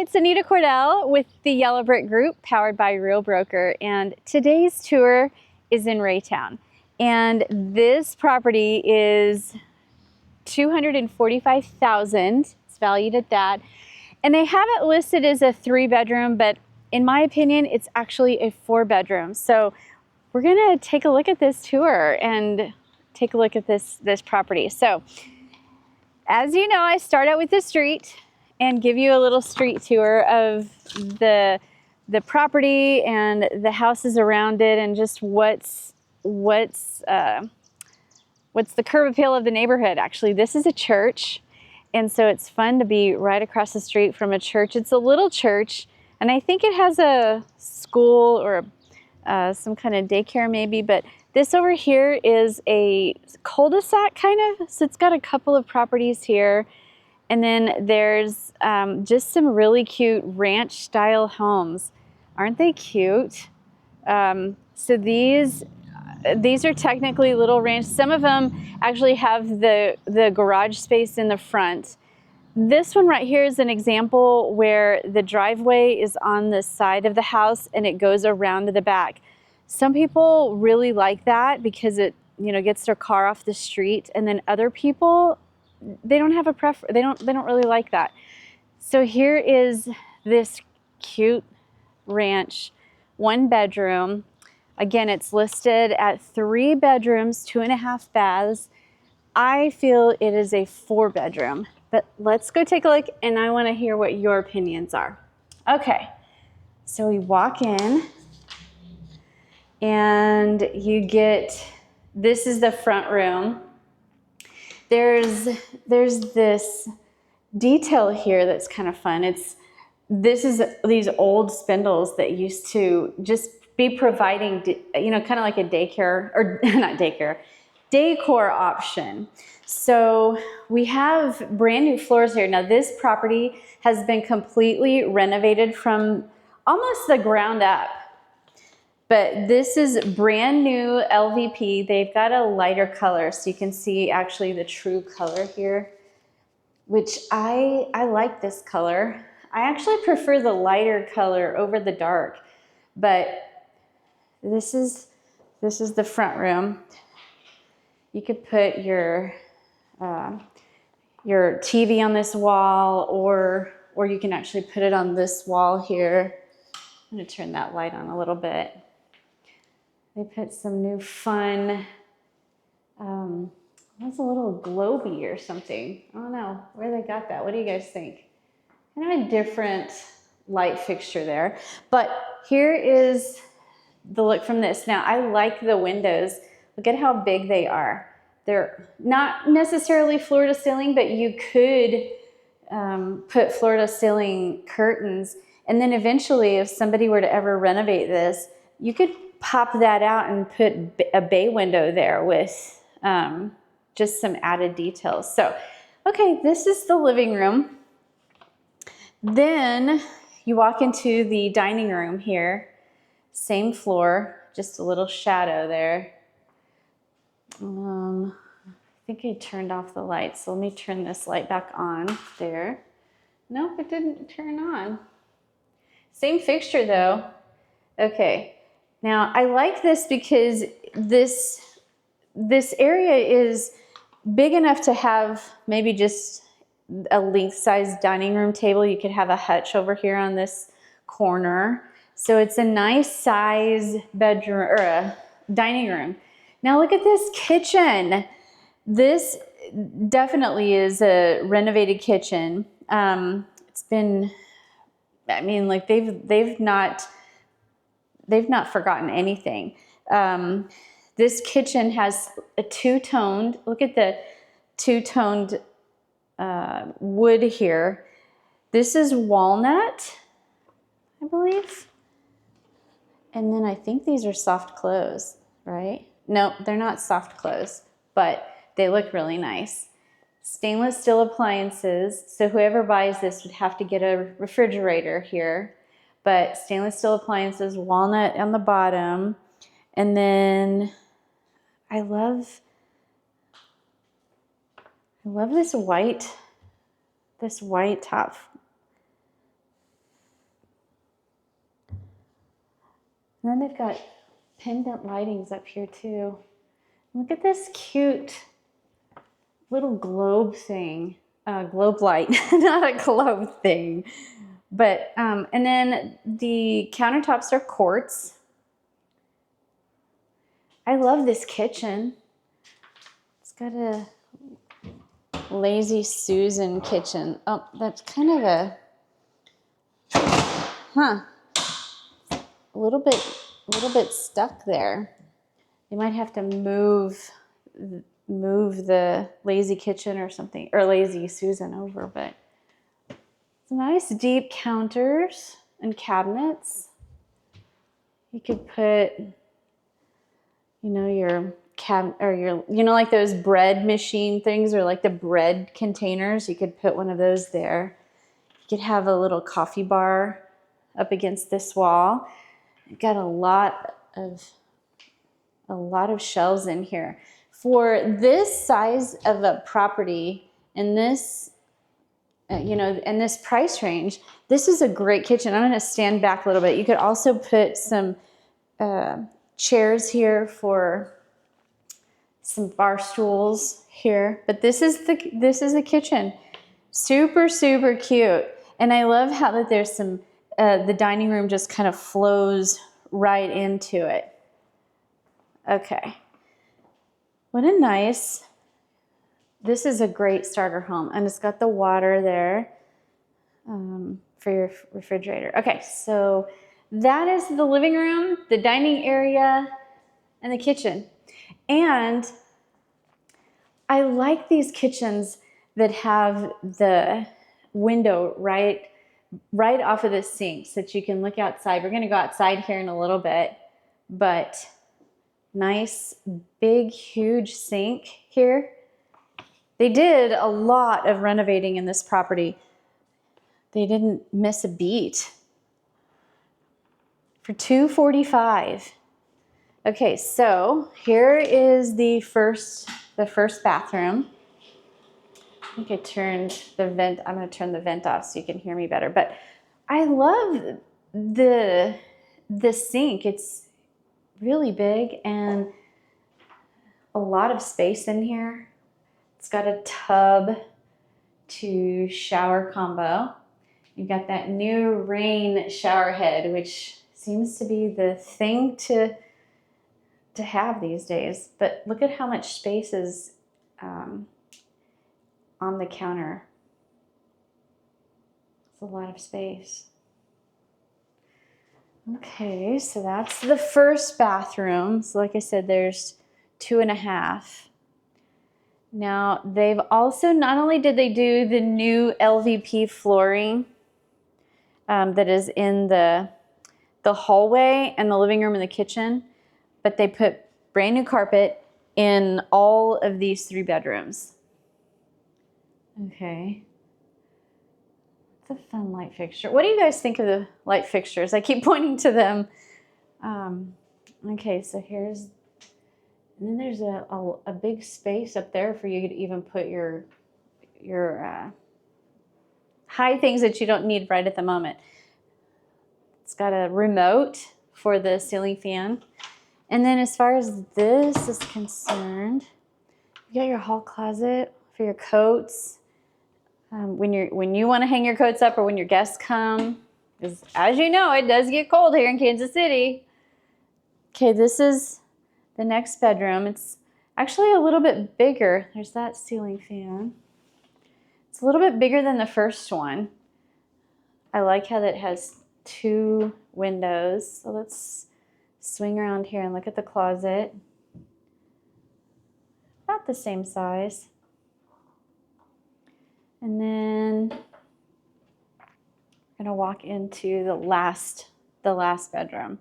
it's Anita Cordell with the Yellow Brick Group, powered by Real Broker, and today's tour is in Raytown. And this property is $245,000. It's valued at that. And they have it listed as a 3-bedroom, but in my opinion, it's actually a 4-bedroom. So we're gonna take a look at this tour and take a look at this property. So as you know, I start out with the street and give you a little street tour of the property and the houses around it, and just what's the curb appeal of the neighborhood. Actually, this is a church, and so it's fun to be right across the street from a church. It's a little church, and I think it has a school or some kind of daycare maybe, but this over here is a cul-de-sac kind of, so it's got a couple of properties here. And then there's just some really cute ranch style homes. Aren't they cute? So these are technically little ranch. Some of them actually have the garage space in the front. This one right here is an example where the driveway is on the side of the house and it goes around to the back. Some people really like that because it, gets their car off the street, and then other people, they don't have a preference. They don't really like that. So here is this cute ranch, 1-bedroom. Again, it's listed at 3 bedrooms, 2.5 baths. I feel it is a 4-bedroom, but let's go take a look, and I want to hear what your opinions are. Okay, so we walk in, and this is the front room. There's this detail here that's kind of fun. This is these old spindles that used to just be providing, kind of like a daycare, or not daycare, decor option. So we have brand new floors here. Now this property has been completely renovated from almost the ground up. But this is brand new LVP. They've got a lighter color, so you can see actually the true color here, which I like this color. I actually prefer the lighter color over the dark, but this is the front room. You could put your TV on this wall, or you can actually put it on this wall here. I'm gonna turn that light on a little bit. They put some new fun, that's a little globy or something. I don't know where they got that. What do you guys think? Kind of a different light fixture there. But here is the look from this. Now, I like the windows. Look at how big they are. They're not necessarily floor to ceiling, but you could put floor to ceiling curtains. And then eventually, if somebody were to ever renovate this, you could pop that out and put a bay window there with just some added details. So, okay, this is the living room. Then you walk into the dining room here. Same floor, just a little shadow there. I think I turned off the light, so let me turn this light back on there. Nope, it didn't turn on. Same fixture though. Okay. Now, I like this because this area is big enough to have maybe just a length-sized dining room table. You could have a hutch over here on this corner. So it's a nice size bedroom or a dining room. Now look at this kitchen. This definitely is a renovated kitchen. It's been, like they've not forgotten anything. This kitchen has a two-toned, look at the two-toned wood here. This is walnut, I believe. And then I think these are soft close, right? No, they're not soft close, but they look really nice. Stainless steel appliances. So whoever buys this would have to get a refrigerator here. But stainless steel appliances, walnut on the bottom. And then I love this white top. And then they've got pendant lightings up here too. Look at this cute little globe thing. Globe light, not a globe thing. But, and then the countertops are quartz. I love this kitchen. It's got a Lazy Susan kitchen. Oh, that's kind of a, a little bit stuck there. You might have to move the Lazy Kitchen or something, or Lazy Susan over, but some nice deep counters and cabinets. You could put, you know, your like those bread machine things, or like the bread containers. You could put one of those there. You could have a little coffee bar up against this wall. You've got a lot of shelves in here. For this size of a property and this, and this price range, this is a great kitchen. I'm going to stand back a little bit. You could also put some chairs here for some bar stools here. But this is the kitchen. Super, super cute. And I love how that there's some, the dining room just kind of flows right into it. Okay. What a nice, this is a great starter home. And it's got the water there for your refrigerator. Okay, so that is the living room, the dining area, and the kitchen. And I like these kitchens that have the window right off of the sink so that you can look outside. We're going to go outside here in a little bit, but nice, big, huge sink here. They did a lot of renovating in this property. They didn't miss a beat. For $245. Okay, so here is the first bathroom. I think I turned the vent. I'm going to turn the vent off so you can hear me better. But I love the sink. It's really big and a lot of space in here. It's got a tub to shower combo. You've got that new rain shower head, which seems to be the thing to have these days. But look at how much space is on the counter. It's a lot of space. Okay, so that's the first bathroom. So like I said, there's 2.5. Now they've also, not only did they do the new LVP flooring that is in the hallway and the living room and the kitchen, but they put brand new carpet in all of these 3 bedrooms. Okay. It's a fun light fixture. What do you guys think of the light fixtures? I keep pointing to them. Okay, so here's, and then there's a big space up there for you to even put your high things that you don't need right at the moment. It's got a remote for the ceiling fan. And then as far as this is concerned, you got your hall closet for your coats. When you want to hang your coats up or when your guests come, because as you know, it does get cold here in Kansas City. Okay, this is the next bedroom. It's actually a little bit bigger. There's that ceiling fan. It's a little bit bigger than the first one. I like how that has 2 windows. So let's swing around here and look at the closet. About the same size. And then we're gonna walk into the last bedroom.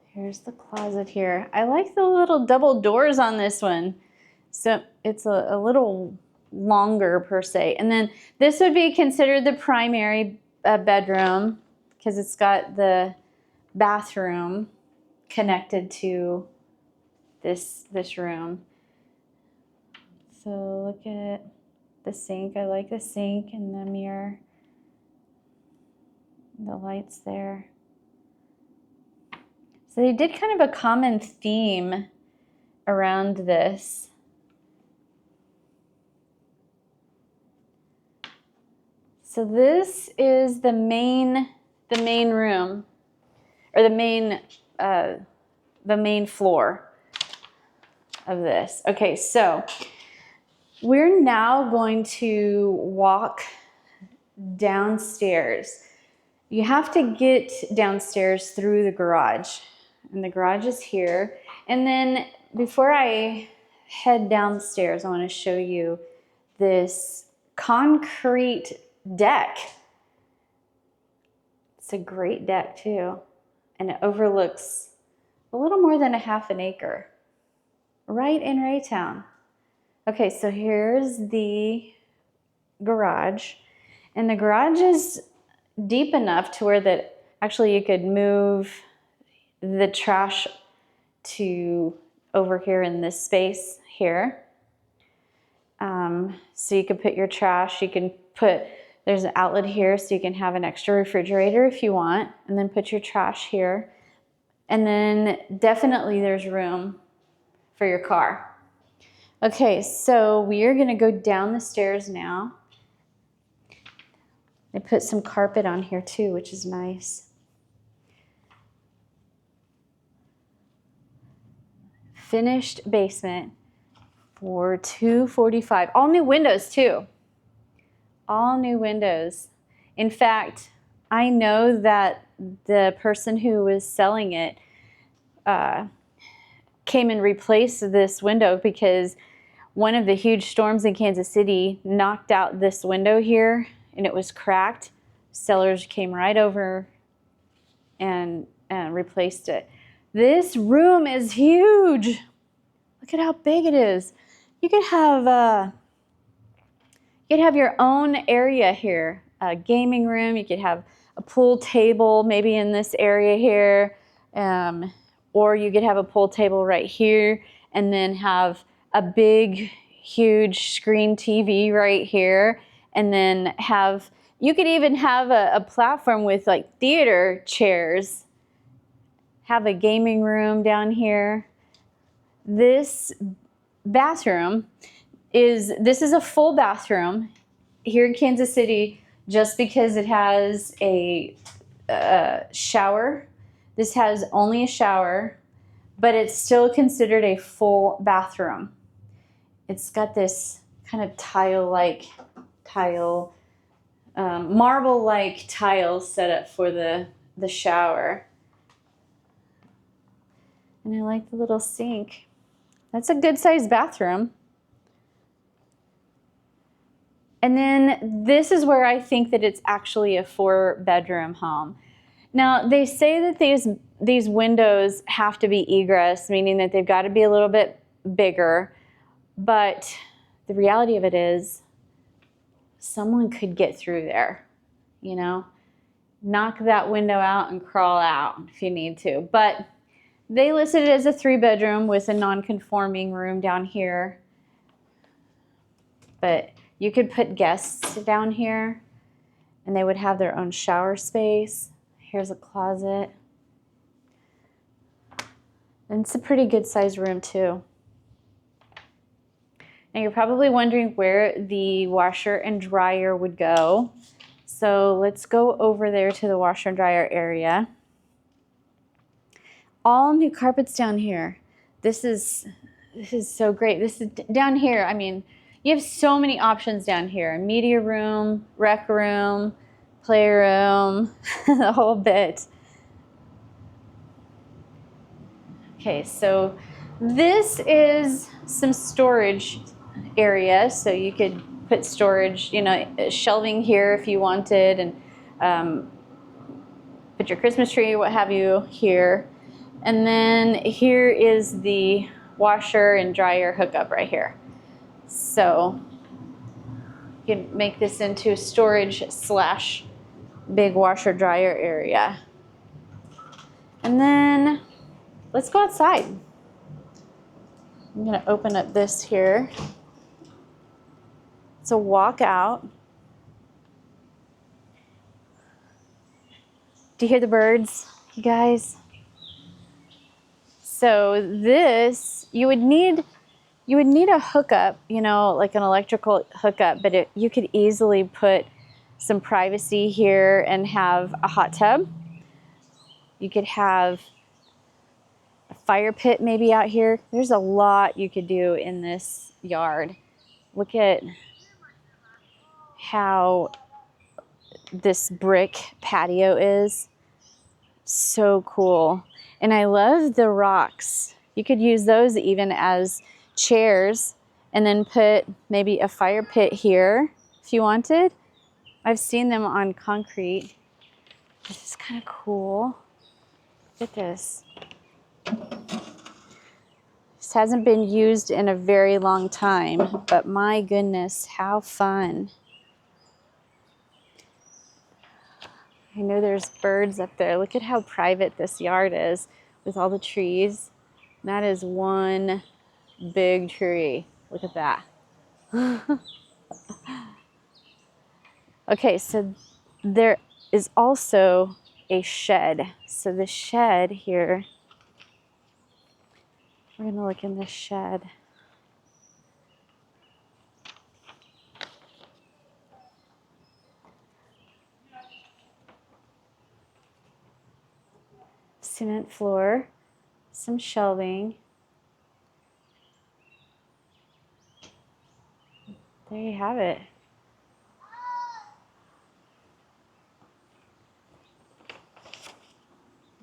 Here's the closet here. I like the little double doors on this one. So it's a little longer per se. And then this would be considered the primary bedroom because it's got the bathroom connected to this room. So look at the sink. I like the sink and the mirror. The lights there. So they did kind of a common theme around this. So this is the main room, or the main floor of this. Okay, so we're now going to walk downstairs. You have to get downstairs through the garage, and the garage is here. And then before I head downstairs, I want to show you this concrete deck. It's a great deck too, and it overlooks a little more than a half an acre, right in Raytown. Okay, so here's the garage, and the garage is deep enough to where that actually you could move the trash to over here in this space here. So you could put your trash, you can put, there's an outlet here so you can have an extra refrigerator if you want, and then put your trash here. And then definitely there's room for your car. Okay, so we are gonna go down the stairs now. I put some carpet on here too, which is nice. Finished basement for $245. All new windows too. All new windows. In fact, I know that the person who was selling it came and replaced this window because one of the huge storms in Kansas City knocked out this window here, and it was cracked. Sellers came right over and replaced it. This room is huge. Look at how big it is. You could have your own area here, a gaming room. You could have a pool table maybe in this area here, or you could have a pool table right here, and then have a big, huge screen TV right here, and then you could even have a platform with like theater chairs. Have a gaming room down here. This bathroom this is a full bathroom here in Kansas City, just because it has a shower. This has only a shower, but it's still considered a full bathroom. It's got this kind of marble-like tile set up for the shower. And I like the little sink. That's a good sized bathroom. And then this is where I think that it's actually a 4-bedroom home. Now they say that these windows have to be egress, meaning that they've got to be a little bit bigger. But the reality of it is someone could get through there, you know, knock that window out and crawl out if you need to. But they listed it as a 3-bedroom with a non-conforming room down here. But you could put guests down here and they would have their own shower space. Here's a closet. And it's a pretty good sized room too. Now you're probably wondering where the washer and dryer would go. So let's go over there to the washer and dryer area. All new carpets down here. This is so great. This is down here. I mean, you have so many options down here. Media room, rec room, playroom, the whole bit. Okay, so this is some storage area. So you could put storage, you know, shelving here if you wanted, and put your Christmas tree, what have you, here. And then here is the washer and dryer hookup right here. So you can make this into a storage / big washer dryer area. And then let's go outside. I'm gonna open up this here. It's a walkout. Do you hear the birds, you guys? So this, you would need a hookup, you know, like an electrical hookup, but you could easily put some privacy here and have a hot tub. You could have a fire pit maybe out here. There's a lot you could do in this yard. Look at how this brick patio is. So cool. And I love the rocks. You could use those even as chairs and then put maybe a fire pit here if you wanted. I've seen them on concrete. This is kind of cool. Look at this. This hasn't been used in a very long time, but my goodness, how fun. I know there's birds up there. Look at how private this yard is with all the trees. That is one big tree. Look at that. Okay, so there is also a shed. So the shed here, we're gonna look in this shed. Cement floor, some shelving. There you have it.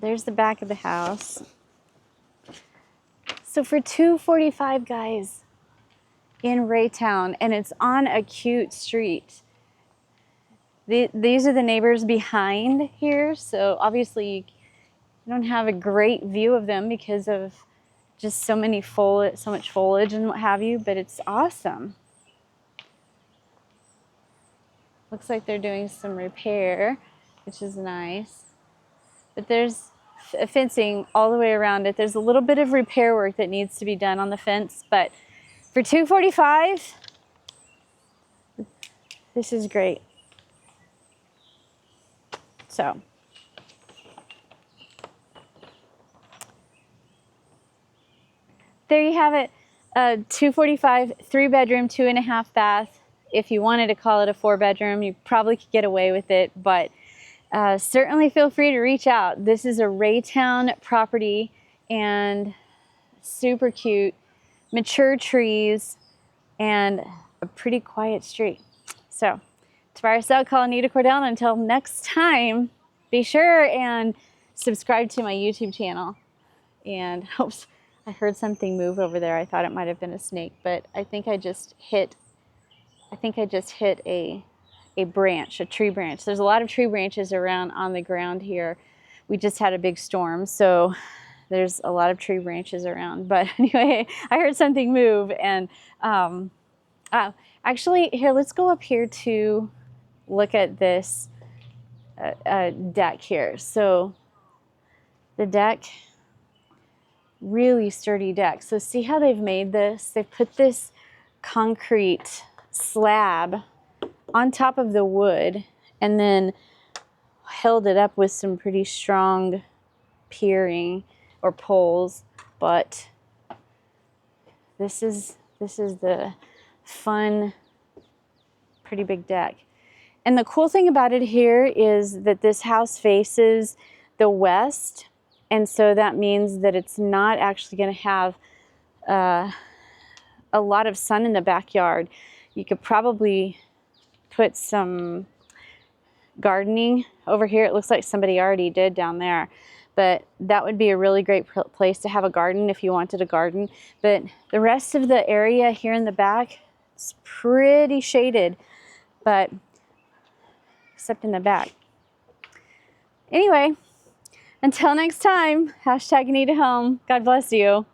There's the back of the house. So for $245, guys, in Raytown, and it's on a cute street. These are the neighbors behind here, so obviously you don't have a great view of them because of just so much foliage and what have you, but it's awesome. Looks like they're doing some repair, which is nice. But there's fencing all the way around it. There's a little bit of repair work that needs to be done on the fence, but for $245, this is great. So there you have it. $245, 3-bedroom, 2.5 bath. If you wanted to call it a 4-bedroom, you probably could get away with it, but certainly feel free to reach out. This is a Raytown property and super cute, mature trees, and a pretty quiet street. So to buy or sell, call Anita Cordell. And until next time, be sure and subscribe to my YouTube channel. And oops, I heard something move over there. I thought it might have been a snake, but I think I just hit a branch, a tree branch. There's a lot of tree branches around on the ground here. We just had a big storm, so there's a lot of tree branches around. But anyway, I heard something move, and actually, here, let's go up here to look at this deck here. So the deck, really sturdy deck. So see how they've made this? They've put this concrete slab on top of the wood and then held it up with some pretty strong piering or poles. But this is the fun, pretty big deck. And the cool thing about it here is that this house faces the west, and so that means that it's not actually going to have a lot of sun in the backyard. You could probably put some gardening over here. It looks like somebody already did down there, but that would be a really great place to have a garden if you wanted a garden. But the rest of the area here in the back, it's pretty shaded, but except in the back. Anyway, until next time, #AnitaHome. God bless you.